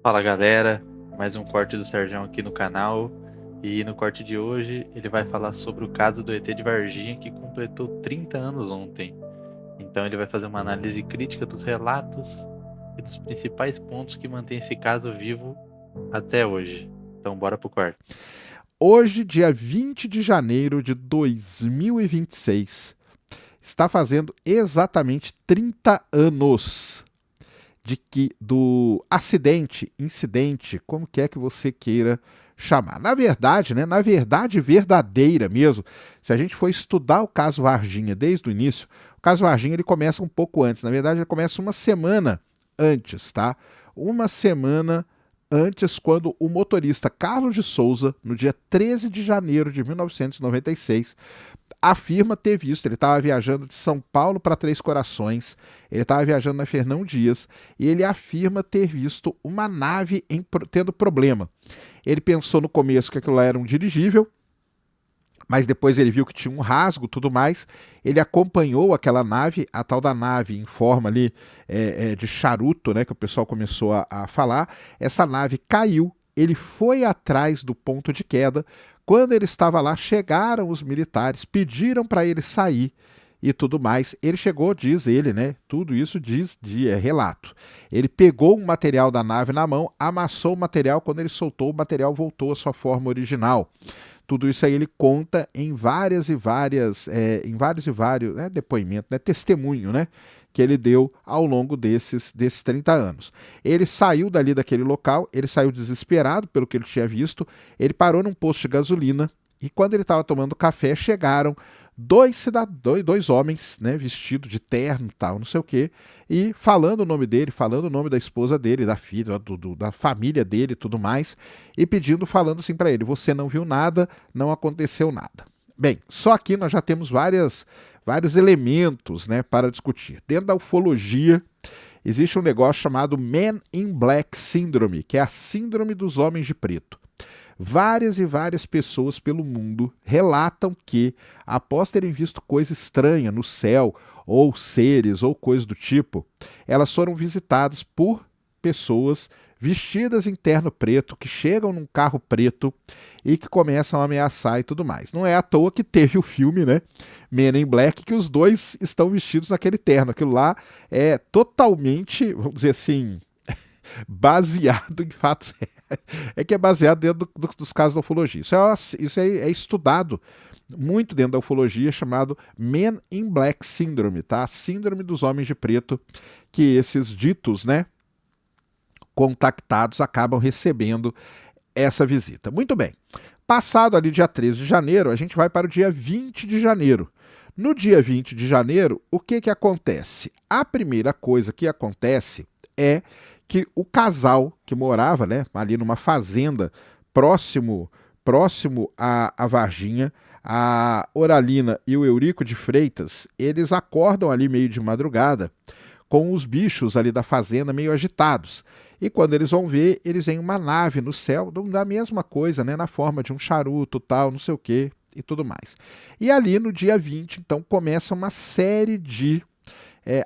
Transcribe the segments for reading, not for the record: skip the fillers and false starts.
Fala galera, mais um corte do Serjão aqui no canal. E no corte de hoje ele vai falar sobre o caso do ET de Varginha que completou 30 anos ontem. Então ele vai fazer uma análise crítica dos relatos e dos principais pontos que mantêm esse caso vivo até hoje. Então bora pro corte. Hoje, dia 20 de janeiro de 2026, está fazendo exatamente 30 anos do incidente, como que é que você queira chamar. Na verdade, né, na verdade verdadeira mesmo, se a gente for estudar o caso Varginha desde o início, o caso Varginha ele começa um pouco antes, na verdade ele começa uma semana antes, tá? Uma semana antes, quando o motorista Carlos de Souza, no dia 13 de janeiro de 1996, afirma ter visto, ele estava viajando de São Paulo para Três Corações, ele estava viajando na Fernão Dias, e ele afirma ter visto uma nave tendo problema. Ele pensou no começo que aquilo lá era um dirigível, mas depois ele viu que tinha um rasgo e tudo mais. Ele acompanhou aquela nave, a tal da nave em forma ali de charuto, né, que o pessoal começou a falar. Essa nave caiu, ele foi atrás do ponto de queda. Quando ele estava lá, chegaram os militares, pediram para ele sair e tudo mais. Ele chegou, diz ele, né? Tudo isso diz de relato. Ele pegou um material da nave na mão, amassou o material. Quando ele soltou, o material voltou à sua forma original. Tudo isso aí ele conta em várias e várias, em vários e vários depoimentos, né, testemunho, né, que ele deu ao longo desses 30 anos. Ele saiu dali daquele local, ele saiu desesperado pelo que ele tinha visto, ele parou num posto de gasolina e quando ele estava tomando café, chegaram dois homens, né, vestidos de terno e tal, não sei o quê, e falando o nome dele, falando o nome da esposa dele, da filha, da família dele e tudo mais, e pedindo, falando assim para ele: você não viu nada, não aconteceu nada. Bem, só aqui nós já temos vários elementos, né, para discutir. Dentro da ufologia, existe um negócio chamado Man in Black Syndrome, que é a síndrome dos homens de preto. Várias e várias pessoas pelo mundo relatam que, após terem visto coisa estranha no céu, ou seres, ou coisas do tipo, elas foram visitadas por pessoas vestidas em terno preto, que chegam num carro preto e que começam a ameaçar e tudo mais. Não é à toa que teve o filme, né, Men in Black, que os dois estão vestidos naquele terno. Aquilo lá é totalmente, vamos dizer assim, baseado em fatos que é baseado dentro dos casos da ufologia. Isso é estudado muito dentro da ufologia, chamado Men in Black Syndrome, tá? A síndrome dos homens de preto, que esses ditos, né, contactados acabam recebendo essa visita. Muito bem. Passado ali dia 13 de janeiro, a gente vai para o dia 20 de janeiro. No dia 20 de janeiro, o que que acontece? A primeira coisa que acontece é que o casal que morava, né, ali numa fazenda próximo à Varginha, a Oralina e o Eurico de Freitas, eles acordam ali meio de madrugada com os bichos ali da fazenda meio agitados. E quando eles vão ver, eles veem uma nave no céu da mesma coisa, né, na forma de um charuto, tal, não sei o quê e tudo mais. E ali no dia 20, então, começa uma série de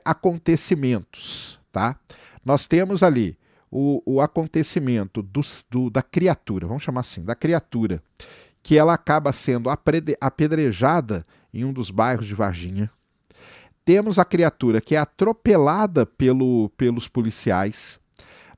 acontecimentos, tá? Nós temos ali o acontecimento da criatura, vamos chamar assim, da criatura, que ela acaba sendo apedrejada em um dos bairros de Varginha. Temos a criatura que é atropelada pelos policiais.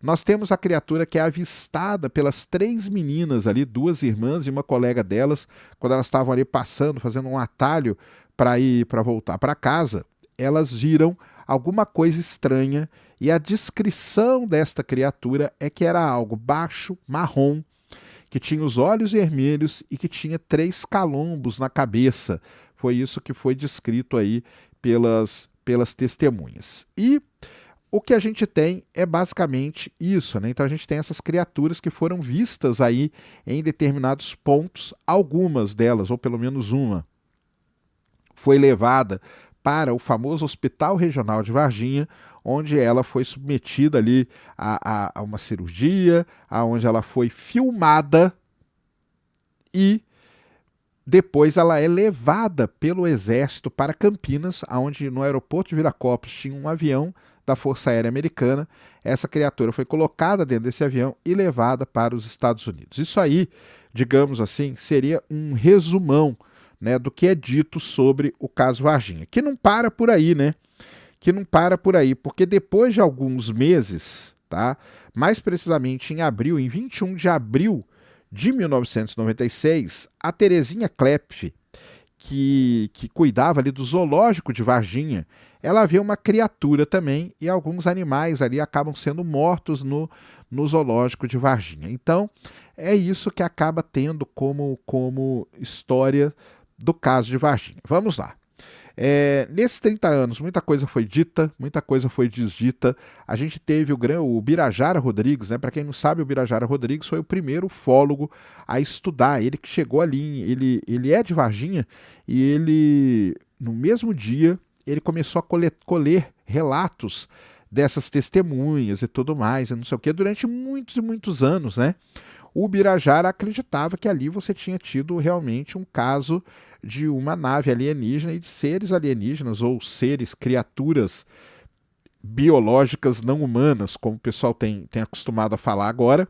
Nós temos a criatura que é avistada pelas três meninas ali, duas irmãs e uma colega delas, quando elas estavam ali passando, fazendo um atalho para voltar para casa. Elas viram alguma coisa estranha e a descrição desta criatura é que era algo baixo, marrom, que tinha os olhos vermelhos e que tinha 3 calombos na cabeça. Foi isso que foi descrito aí pelas testemunhas. E o que a gente tem é basicamente isso, né? Então a gente tem essas criaturas que foram vistas aí em determinados pontos, algumas delas, ou pelo menos uma, foi levada para o famoso Hospital Regional de Varginha, onde ela foi submetida ali a uma cirurgia, onde ela foi filmada e depois ela é levada pelo Exército para Campinas, onde no aeroporto de Viracopos tinha um avião da Força Aérea Americana. Essa criatura foi colocada dentro desse avião e levada para os Estados Unidos. Isso aí, digamos assim, seria um resumão, né, do que é dito sobre o caso Varginha. Que não para por aí, né? Que não para por aí, porque depois de alguns meses, tá? Mais precisamente em abril, em 21 de abril de 1996, a Terezinha Klepf, que cuidava ali do zoológico de Varginha, ela vê uma criatura também e alguns animais ali acabam sendo mortos no zoológico de Varginha. Então, é isso que acaba tendo como história do caso de Varginha. Vamos lá. Nesses 30 anos, muita coisa foi dita, muita coisa foi desdita. A gente teve o Birajara Rodrigues, né? Para quem não sabe, o Birajara Rodrigues foi o primeiro ufólogo a estudar. Ele que chegou ali, ele é de Varginha e ele, no mesmo dia, ele começou a colher relatos dessas testemunhas e tudo mais, e não sei o que, durante muitos e muitos anos, né? O Birajara acreditava que ali você tinha tido realmente um caso de uma nave alienígena e de seres alienígenas ou seres, criaturas biológicas não humanas, como o pessoal tem acostumado a falar agora.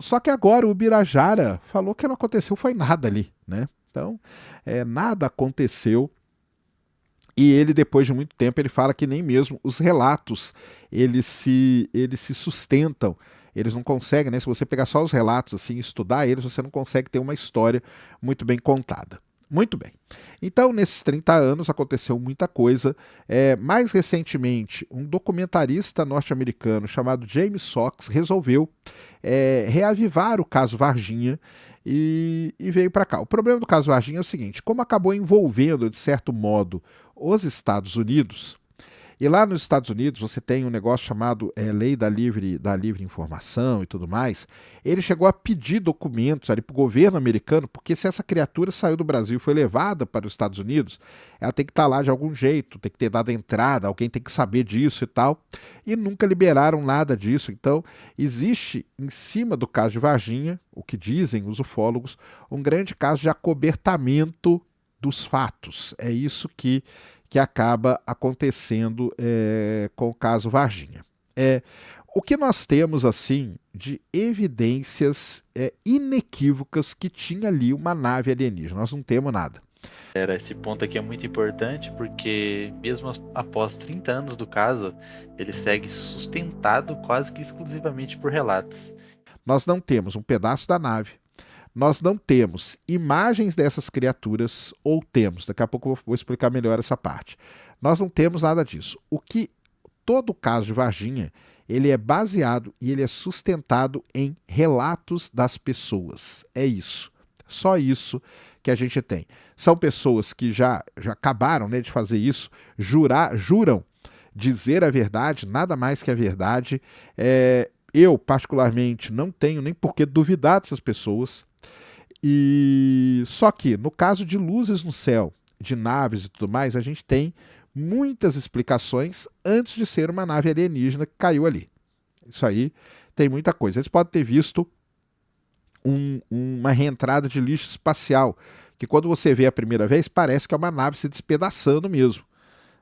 Só que agora o Birajara falou que não aconteceu foi nada ali, né? Então, nada aconteceu. E ele, depois de muito tempo, ele fala que nem mesmo os relatos eles se sustentam. Eles não conseguem, né? Se você pegar só os relatos assim, estudar eles, você não consegue ter uma história muito bem contada. Muito bem. Então, nesses 30 anos aconteceu muita coisa. Mais recentemente, um documentarista norte-americano chamado James Fox resolveu reavivar o caso Varginha e veio para cá. O problema do caso Varginha é o seguinte: como acabou envolvendo, de certo modo, os Estados Unidos, e lá nos Estados Unidos você tem um negócio chamado Lei da Livre Informação e tudo mais. Ele chegou a pedir documentos ali para o governo americano, porque se essa criatura saiu do Brasil e foi levada para os Estados Unidos, ela tem que estar lá de algum jeito, tem que ter dado entrada, alguém tem que saber disso e tal. E nunca liberaram nada disso. Então, existe em cima do caso de Varginha, o que dizem os ufólogos, um grande caso de acobertamento dos fatos. É isso que acaba acontecendo com o caso Varginha. O que nós temos assim de evidências inequívocas que tinha ali uma nave alienígena? Nós não temos nada. Esse ponto aqui é muito importante porque mesmo após 30 anos do caso, ele segue sustentado quase que exclusivamente por relatos. Nós não temos um pedaço da nave, nós não temos imagens dessas criaturas, ou temos, daqui a pouco eu vou explicar melhor essa parte. Nós não temos nada disso. Todo o caso de Varginha, ele é baseado e ele é sustentado em relatos das pessoas. É isso. Só isso que a gente tem. São pessoas que já acabaram, né, de fazer isso, juram dizer a verdade, nada mais que a verdade. Eu, particularmente, não tenho nem por que duvidar dessas pessoas. Só que, no caso de luzes no céu, de naves e tudo mais, a gente tem muitas explicações antes de ser uma nave alienígena que caiu ali. Isso aí tem muita coisa. Eles podem ter visto uma reentrada de lixo espacial, que quando você vê a primeira vez, parece que é uma nave se despedaçando mesmo.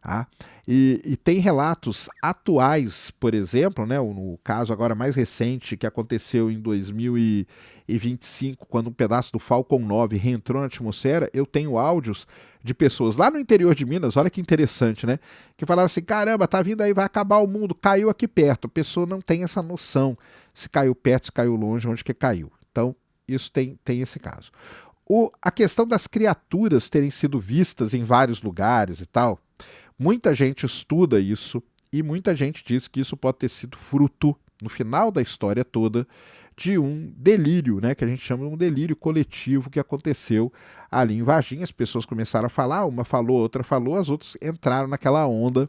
Tá? E tem relatos atuais, por exemplo, né, no caso agora mais recente que aconteceu em 2025, quando um pedaço do Falcon 9 reentrou na atmosfera. Eu tenho áudios de pessoas lá no interior de Minas, olha que interessante, né? Que falaram assim: caramba, tá vindo aí, vai acabar o mundo, caiu aqui perto. A pessoa não tem essa noção se caiu perto, se caiu longe, onde que caiu. Então, isso tem esse caso. A questão das criaturas terem sido vistas em vários lugares e tal. Muita gente estuda isso e muita gente diz que isso pode ter sido fruto, no final da história toda, de um delírio, né, que a gente chama de um delírio coletivo que aconteceu ali em Varginha. As pessoas começaram a falar, uma falou, outra falou, as outras entraram naquela onda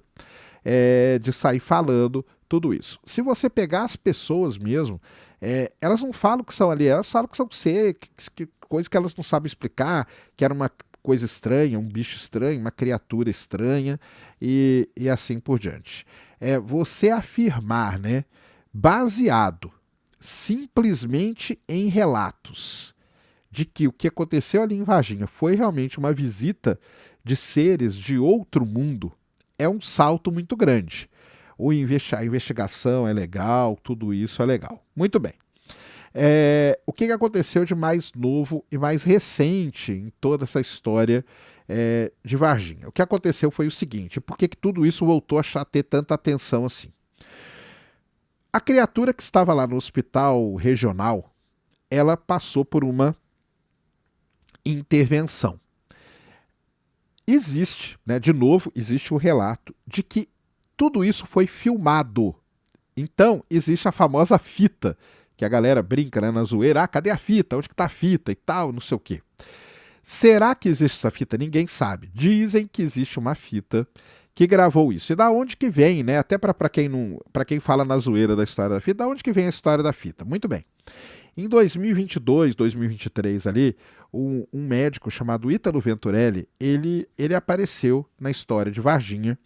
de sair falando tudo isso. Se você pegar as pessoas mesmo, elas não falam que são ali, elas falam que são coisas que elas não sabem explicar, que era uma coisa estranha, um bicho estranho, uma criatura estranha e assim por diante. Você afirmar, né, baseado simplesmente em relatos de que o que aconteceu ali em Varginha foi realmente uma visita de seres de outro mundo, é um salto muito grande. A investigação é legal, tudo isso é legal. Muito bem. O que aconteceu de mais novo e mais recente em toda essa história de Varginha? O que aconteceu foi o seguinte: por que tudo isso voltou a ter tanta atenção assim? A criatura que estava lá no hospital regional, ela passou por uma intervenção. Existe, né, de novo, existe o relato de que tudo isso foi filmado. Então, existe a famosa fita, que a galera brinca, né, na zoeira. Cadê a fita? Onde que tá a fita e tal, não sei o quê. Será que existe essa fita? Ninguém sabe. Dizem que existe uma fita que gravou isso. E da onde que vem, né? Até para quem fala na zoeira da história da fita, da onde que vem a história da fita? Muito bem. Em 2022, 2023 ali, um médico chamado Ítalo Venturelli, ele apareceu na história de Varginha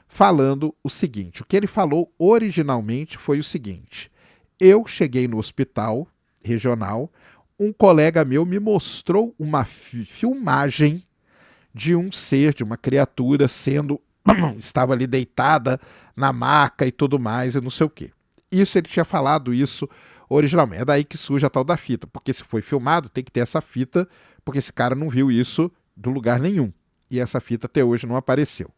falando o seguinte: o que ele falou originalmente foi o seguinte: eu cheguei no hospital regional, um colega meu me mostrou uma filmagem de um ser, de uma criatura estava ali deitada na maca e tudo mais e não sei o quê. Isso, ele tinha falado isso originalmente. É daí que surge a tal da fita, porque se foi filmado tem que ter essa fita, porque esse cara não viu isso do lugar nenhum. E essa fita até hoje não apareceu.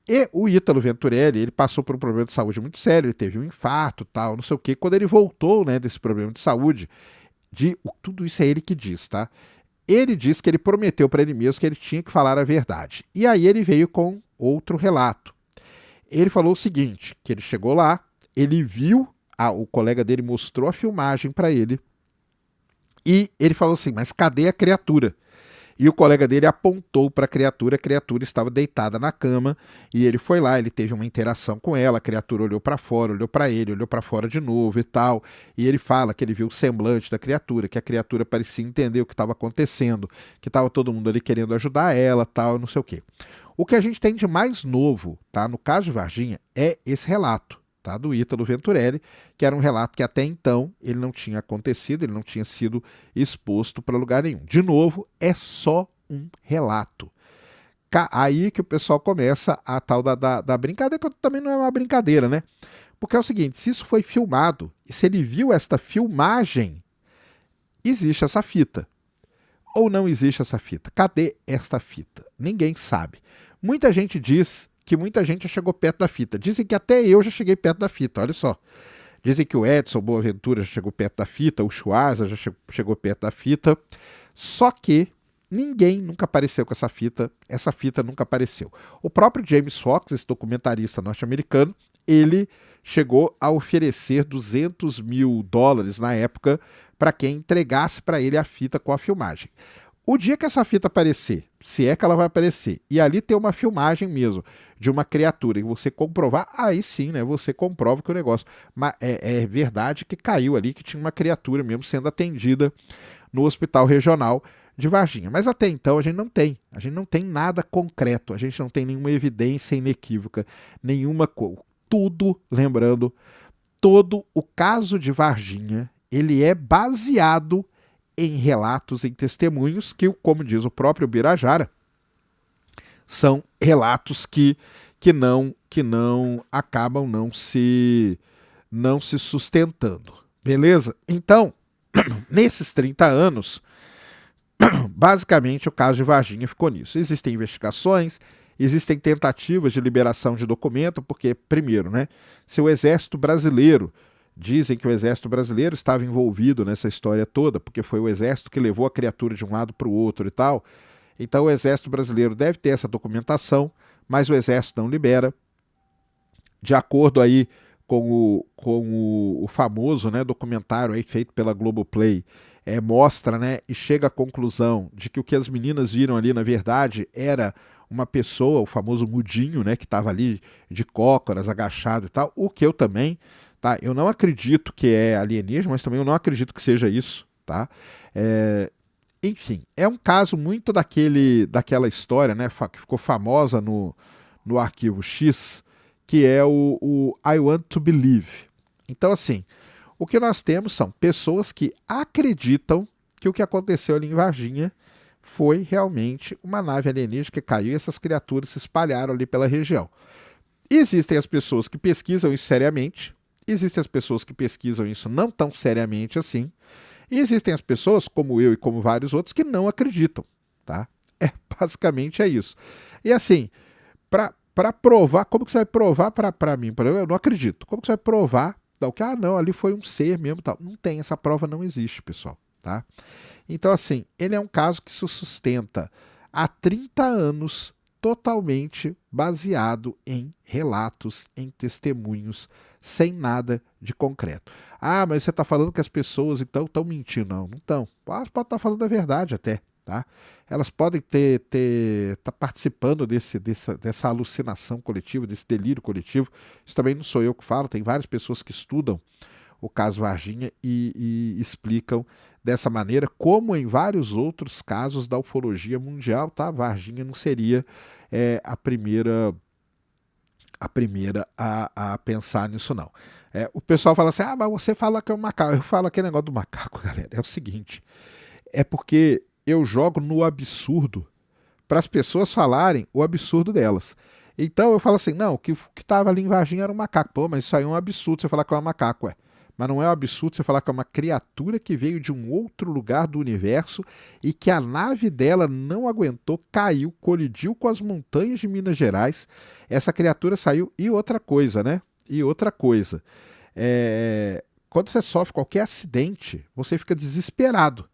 E o Ítalo Venturelli, ele passou por um problema de saúde muito sério, ele teve um infarto, tal, não sei o quê. Quando ele voltou, né, desse problema de saúde, tudo isso é ele que diz, tá? Ele disse que ele prometeu para ele mesmo que ele tinha que falar a verdade. E aí ele veio com outro relato. Ele falou o seguinte, que ele chegou lá, ele viu, o colega dele mostrou a filmagem para ele, e ele falou assim: mas cadê a criatura? E o colega dele apontou para a criatura estava deitada na cama, e ele foi lá, ele teve uma interação com ela, a criatura olhou para fora, olhou para ele, olhou para fora de novo e tal, e ele fala que ele viu o semblante da criatura, que a criatura parecia entender o que estava acontecendo, que estava todo mundo ali querendo ajudar ela, tal, não sei o quê. O que a gente tem de mais novo, tá, no caso de Varginha, é esse relato, tá, do Ítalo Venturelli, que era um relato que até então ele não tinha acontecido, ele não tinha sido exposto para lugar nenhum. De novo, é só um relato. Aí que o pessoal começa a tal da brincadeira, que também não é uma brincadeira, né? Porque é o seguinte: se isso foi filmado, e se ele viu esta filmagem, existe essa fita. Ou não existe essa fita? Cadê esta fita? Ninguém sabe. Muita gente diz que muita gente já chegou perto da fita. Dizem que até eu já cheguei perto da fita, olha só. Dizem que o Edson Boaventura já chegou perto da fita, o Schwarza já chegou perto da fita. Só que ninguém nunca apareceu com essa fita nunca apareceu. O próprio James Fox, esse documentarista norte-americano, ele chegou a oferecer $200 mil na época para quem entregasse para ele a fita com a filmagem. O dia que essa fita aparecer, se é que ela vai aparecer, e ali ter uma filmagem mesmo de uma criatura e você comprovar, aí sim, né, você comprova que o negócio é verdade, que caiu ali, que tinha uma criatura mesmo sendo atendida no hospital regional de Varginha. Mas até então a gente não tem nada concreto, a gente não tem nenhuma evidência inequívoca, nenhuma coisa. Tudo, lembrando, todo o caso de Varginha, ele é baseado em relatos, em testemunhos que, como diz o próprio Birajara, são relatos que não acabam não se sustentando. Beleza? Então, nesses 30 anos, basicamente o caso de Varginha ficou nisso. Existem investigações, existem tentativas de liberação de documento, porque, primeiro, né, se o Exército Brasileiro, dizem que o Exército Brasileiro estava envolvido nessa história toda, porque foi o Exército que levou a criatura de um lado para o outro e tal. Então o Exército Brasileiro deve ter essa documentação, mas o Exército não libera. De acordo aí com o famoso, né, documentário aí feito pela Globoplay, mostra, né, e chega à conclusão de que o que as meninas viram ali, na verdade, era uma pessoa, o famoso mudinho, né, que estava ali de cócoras, agachado e tal, o que eu também... Tá? Eu não acredito que é alienígena, mas também eu não acredito que seja isso. Tá? Enfim, é um caso muito daquela história, né, que ficou famosa no Arquivo X, que é o I Want to Believe. Então, assim, o que nós temos são pessoas que acreditam que o que aconteceu ali em Varginha foi realmente uma nave alienígena que caiu e essas criaturas se espalharam ali pela região. Existem as pessoas que pesquisam isso seriamente, existem as pessoas que pesquisam isso não tão seriamente assim, e existem as pessoas, como eu e como vários outros, que não acreditam, tá? Basicamente é isso. E assim, para provar, como que você vai provar para mim? Eu não acredito. Como que você vai provar? Que, não, ali foi um ser mesmo, tal. Não tem, essa prova não existe, pessoal, tá? Então assim, ele é um caso que se sustenta há 30 anos, totalmente baseado em relatos, em testemunhos, sem nada de concreto. Ah, mas você está falando que as pessoas então estão mentindo. Não, não estão. Elas podem estar falando a verdade até, tá? Elas podem tá participando dessa alucinação coletiva, desse delírio coletivo. Isso também não sou eu que falo, tem várias pessoas que estudam o caso Varginha e explicam dessa maneira, como em vários outros casos da ufologia mundial, tá? Varginha não seria a primeira a pensar nisso, não. O pessoal fala assim, mas você fala que é um macaco. Eu falo aquele negócio do macaco, galera. É o seguinte, é porque eu jogo no absurdo para as pessoas falarem o absurdo delas. Então eu falo assim, não, o que estava ali em Varginha era um macaco. Pô, mas isso aí é um absurdo você falar que é um macaco, ué. Mas não é um absurdo você falar que é uma criatura que veio de um outro lugar do universo e que a nave dela não aguentou, caiu, colidiu com as montanhas de Minas Gerais. Essa criatura saiu. E outra coisa, né? E outra coisa. Quando você sofre qualquer acidente, você fica desesperado.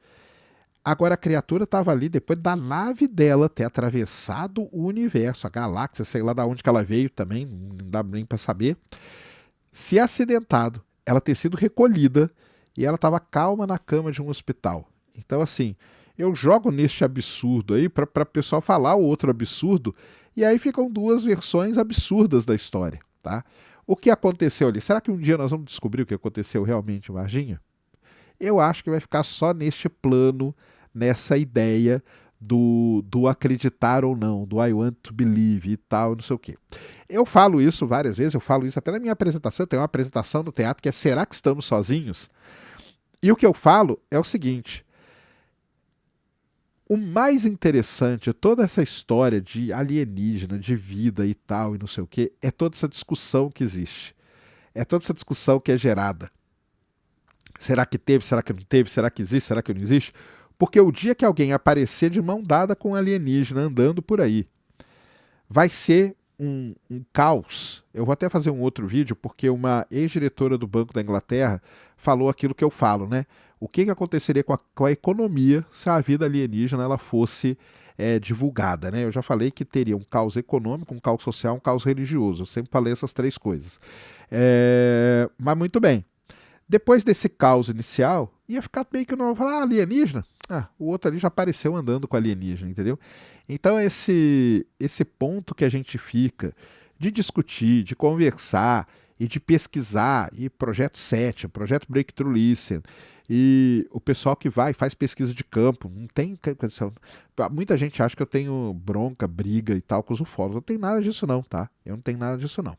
Agora a criatura estava ali depois da nave dela ter atravessado o universo, a galáxia, sei lá de onde que ela veio também, não dá nem para saber. Se acidentado, ela ter sido recolhida e ela estava calma na cama de um hospital. Então, assim, eu jogo neste absurdo aí para o pessoal falar o outro absurdo e aí ficam duas versões absurdas da história, tá? O que aconteceu ali? Será que um dia nós vamos descobrir o que aconteceu realmente em Varginha? Eu acho que vai ficar só neste plano, nessa ideia do acreditar ou não, do I want to believe e tal, não sei o quê. Eu falo isso várias vezes, eu falo isso até na minha apresentação, eu tenho uma apresentação no teatro que é Será que estamos sozinhos? E o que eu falo é o seguinte, o mais interessante de toda essa história de alienígena, de vida e tal, e não sei o quê, é toda essa discussão que existe. É toda essa discussão que é gerada. Será que teve? Será que não teve? Será que existe? Será que não existe? Porque o dia que alguém aparecer de mão dada com um alienígena andando por aí, vai ser um caos. Eu vou até fazer um outro vídeo, porque uma ex-diretora do Banco da Inglaterra falou aquilo que eu falo, né? O que aconteceria com a economia se a vida alienígena ela fosse divulgada, né? Eu já falei que teria um caos econômico, um caos social, um caos religioso. Eu sempre falei essas três coisas. Mas muito bem. Depois desse caos inicial, ia ficar meio que não falar alienígena. O outro ali já apareceu andando com alienígena, entendeu? Então esse ponto que a gente fica de discutir, de conversar e de pesquisar, e projeto 7, projeto Breakthrough Listen, e o pessoal que vai faz pesquisa de campo, não tem. Muita gente acha que eu tenho bronca, briga e tal com os ufólogos. Não tem nada disso não, tá? Eu não tenho nada disso não.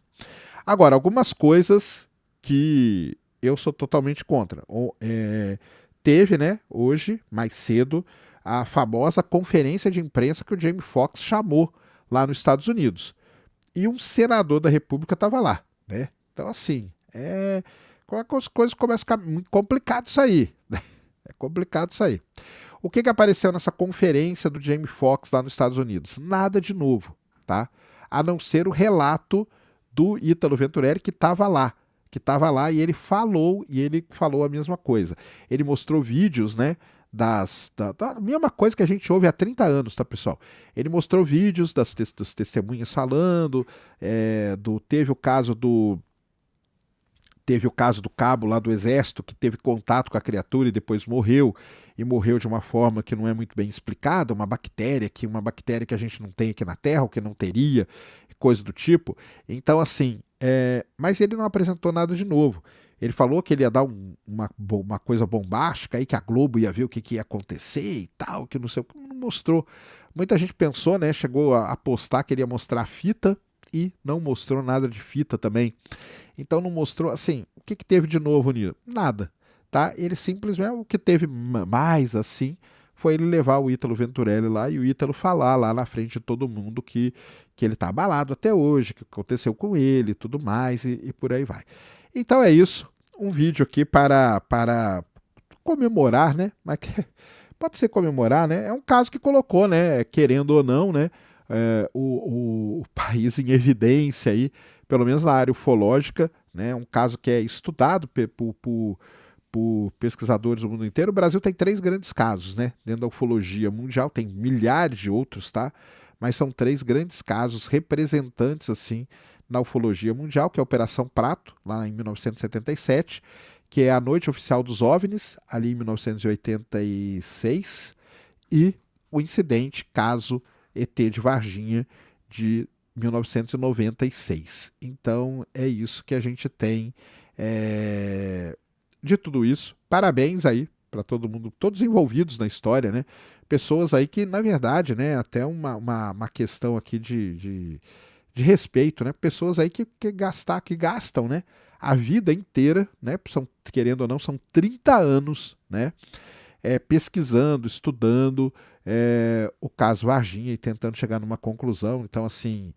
Agora, algumas coisas que eu sou totalmente contra. Teve, né, hoje, mais cedo, a famosa conferência de imprensa que o Jamie Foxx chamou lá nos Estados Unidos. E um senador da República estava lá, né? Então, assim, as coisas começam a ficar muito complicado isso aí. É complicado isso aí. O que apareceu nessa conferência do Jamie Foxx lá nos Estados Unidos? Nada de novo, tá? A não ser o relato do Ítalo Venturelli que estava lá. E ele falou a mesma coisa. Ele mostrou vídeos, né, da mesma coisa que a gente ouve há 30 anos, tá, pessoal? Ele mostrou vídeos das testemunhas falando, teve o caso do cabo lá do exército que teve contato com a criatura e depois morreu, e morreu de uma forma que não é muito bem explicada, uma bactéria que a gente não tem aqui na Terra, ou que não teria, coisa do tipo. Então, assim, mas ele não apresentou nada de novo. Ele falou que ele ia dar uma coisa bombástica aí, que a Globo ia ver o que ia acontecer e tal, que não sei o que, não mostrou. Muita gente pensou, né? Chegou a apostar que ele ia mostrar a fita e não mostrou nada de fita também. Então não mostrou, assim, o que teve de novo nisso? Nada, tá? Ele simplesmente, o que teve mais, assim, foi ele levar o Ítalo Venturelli lá e o Ítalo falar lá na frente de todo mundo que ele tá abalado até hoje, que aconteceu com ele e tudo mais, e por aí vai. Então é isso, um vídeo aqui para comemorar, né? Mas pode ser comemorar, né? É um caso que colocou, né? Querendo ou não, né? O país em evidência aí, pelo menos na área ufológica, né? Um caso que é estudado por pesquisadores do mundo inteiro. O Brasil tem 3 grandes casos, né? Dentro da ufologia mundial, tem milhares de outros, tá? Mas são 3 grandes casos representantes, assim, na ufologia mundial, que é a Operação Prato, lá em 1977, que é a Noite Oficial dos OVNIs, ali em 1986, e o incidente caso ET de Varginha, de 1996. Então é isso que a gente tem de tudo isso. Parabéns aí para todo mundo, todos envolvidos na história, né? Pessoas aí que, na verdade, né, até uma questão aqui de respeito, né? Pessoas aí que gastam, né? A vida inteira, né? São, querendo ou não, são 30 anos, né? Pesquisando, estudando o caso Varginha e tentando chegar numa conclusão. Então, assim,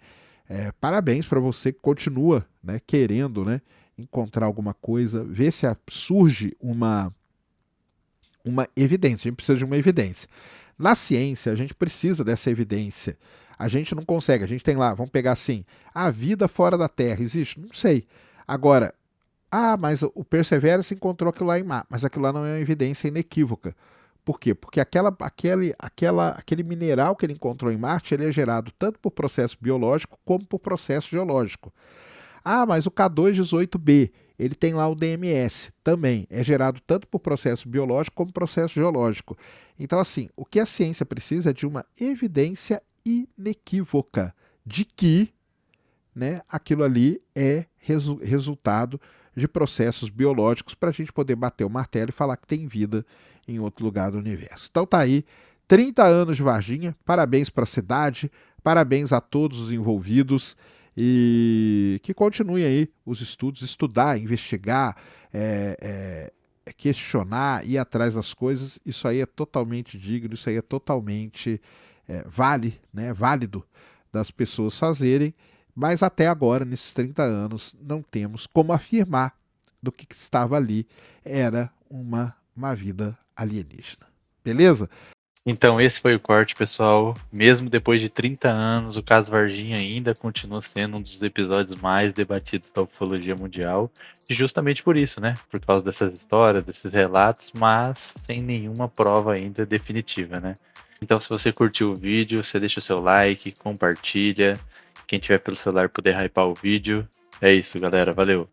parabéns para você que continua, né, querendo, né, encontrar alguma coisa, ver se surge uma evidência. A gente precisa de uma evidência. Na ciência, a gente precisa dessa evidência. A gente não consegue. A gente tem lá, vamos pegar assim, a vida fora da Terra existe? Não sei. Agora, mas o Perseverance encontrou aquilo lá em Marte, mas aquilo lá não é uma evidência inequívoca. Por quê? Porque aquele mineral que ele encontrou em Marte, ele é gerado tanto por processo biológico como por processo geológico. Mas o K218b, ele tem lá o DMS, também é gerado tanto por processo biológico como processo geológico. Então, assim, o que a ciência precisa é de uma evidência inequívoca de que, né, aquilo ali é resultado de processos biológicos para a gente poder bater o martelo e falar que tem vida em outro lugar do universo. Então tá aí, 30 anos de Varginha, parabéns para a cidade, parabéns a todos os envolvidos e que continuem aí os estudos, estudar, investigar, questionar, ir atrás das coisas. Isso aí é totalmente digno, isso aí é totalmente válido das pessoas fazerem. Mas até agora, nesses 30 anos, não temos como afirmar do que estava ali era uma vida alienígena. Beleza? Então esse foi o corte, pessoal. Mesmo depois de 30 anos, o caso Varginha ainda continua sendo um dos episódios mais debatidos da ufologia mundial. E justamente por isso, né? Por causa dessas histórias, desses relatos, mas sem nenhuma prova ainda definitiva, né? Então se você curtiu o vídeo, você deixa o seu like, compartilha. Quem tiver pelo celular puder hypar o vídeo. É isso, galera. Valeu!